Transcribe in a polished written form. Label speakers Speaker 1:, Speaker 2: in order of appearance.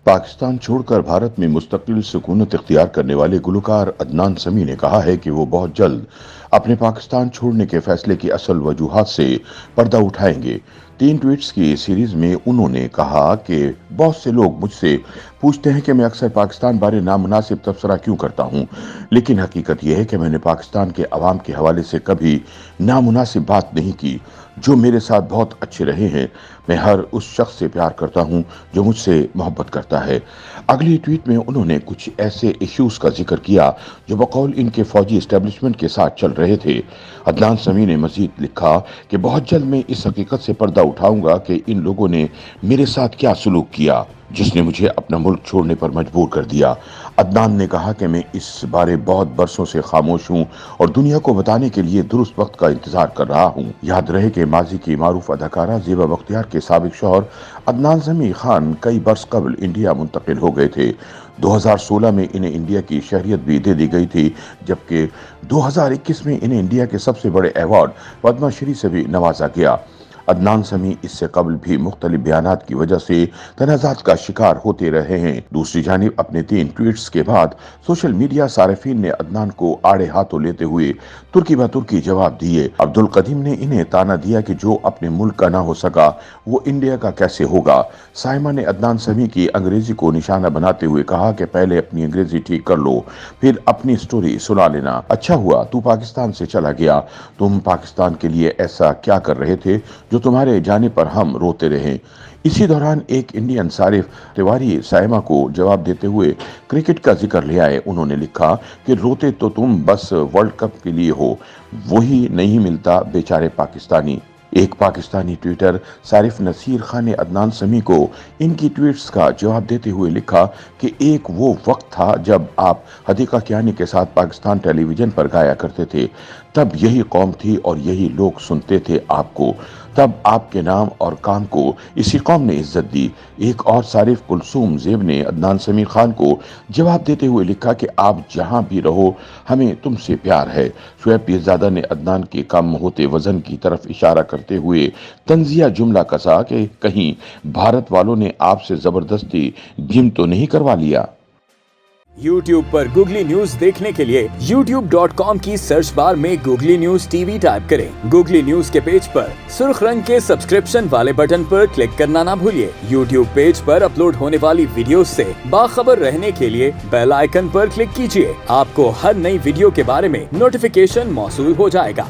Speaker 1: पाकिस्तान छोड़कर भारत में मुस्तकिल सुकूनत इख्तियार करने वाले गुलकार अदनान समी ने कहा है कि वो बहुत जल्द अपने पाकिस्तान छोड़ने के फैसले की असल वजूहात से पर्दा उठाएंगे। 3 ट्वीट्स की सीरीज में उन्होंने कहा कि बहुत से लोग मुझसे पूछते हैं कि मैं अक्सर पाकिस्तान बारे नामुनासिब तबसरा क्यों करता हूं, लेकिन हकीकत यह है कि मैंने पाकिस्तान के अवाम के हवाले से कभी नामुनासिब बात नहीं की। जो मेरे साथ बहुत अच्छे रहे हैं, मैं हर उस शख्स से प्यार करता हूं जो मुझसे मोहब्बत करता है। अगली ट्वीट में उन्होंने कुछ ऐसे इश्यूज का जिक्र किया जो बकौल इनके फौजी एस्टेब्लिशमेंट के साथ चल रहे थे। अदनान समी ने मजीद लिखा कि बहुत जल्द मैं इस हकीकत से पर्दा उठाऊंगा कि इन लोगों ने मेरे साथ क्या सलूक किया जिसने मुझे अपना मुल्क छोड़ने पर मजबूर कर दिया। अदनान ने कहा कि मैं इस बारे बहुत बरसों से खामोश हूं और दुनिया को बताने के लिए दुरुस्त वक्त का इंतजार कर रहा हूं। याद रहे कि माजी की मारूफ अदाकारा ज़ेबा बख्तियार के साबिक शौहर अदनान समी खान कई बरस कबल इंडिया मुंतकिल हो गए थे। 2016 में इन्हें इंडिया की शहरियत भी दे दी गई थी, जबकि 2021 में इन्हें इंडिया के सबसे बड़े अवार्ड पद्मश्री से भी नवाजा गया। अदनान समी इससे कबल भी मुख्तलिफ बयानात की वजह से तनाज़ात का शिकार होते रहे हैं। दूसरी जानिब अपने 3 ट्वीट्स के बाद सोशल मीडिया सारिफीन ने अदनान को आड़े हाथों लेते हुए तुर्की ब तुर्की जवाब दिए। अब्दुल कदीम ने इन्हें ताना दिया कि जो अपने मुल्क का ना हो सका वो इंडिया का कैसे होगा। साइमा ने अदनान समी की अंग्रेजी को निशाना बनाते हुए कहा कि पहले अपनी अंग्रेजी ठीक कर लो, फिर अपनी स्टोरी सुना लेना। अच्छा हुआ तू पाकिस्तान से चला गया, तुम पाकिस्तान के लिए ऐसा क्या कर रहे थे जो तुम्हारे जाने पर हम रोते रहे। इसी दौरान एक इंडियन सारिफ तिवारी साइमा को जवाब देते हुए क्रिकेट का जिक्र ले आए। उन्होंने लिखा कि रोते तो तुम बस वर्ल्ड कप के लिए हो, वही नहीं मिलता बेचारे पाकिस्तानी। एक पाकिस्तानी ट्विटर सारिफ नसीर खान ने अदनान समी को इनकी ट्वीट्स का जवाब देते हुए लिखा कि एक वो वक्त था जब आप हदीका कियानी के साथ पाकिस्तान टेलीविजन पर गाया करते थे। तब यही कौम थी और यही लोग सुनते थे आपको। तब आपके नाम और काम को इसी कौम ने इज्जत दी। एक और सारिफ कुलसूम जेब ने अदनान समी खान को जवाब देते हुए लिखा कि आप जहां भी रहो हमें तुमसे प्यार है। शुएब पीरजादा ने अदनान के कम होते वजन की तरफ इशारा करते हुए तंजिया जुमला कसा कि कहीं भारत वालों ने आपसे जबरदस्ती जिम तो नहीं करवा लिया।
Speaker 2: YouTube पर गूगली न्यूज देखने के लिए youtube.com की सर्च बार में गूगली न्यूज टीवी टाइप करें। गूगली न्यूज के पेज पर सुर्ख रंग के सब्सक्रिप्शन वाले बटन पर क्लिक करना ना भूलिए। YouTube पेज पर अपलोड होने वाली वीडियोस से बाखबर रहने के लिए बेल आइकन पर क्लिक कीजिए। आपको हर नई वीडियो के बारे में नोटिफिकेशन मौसूल हो जाएगा।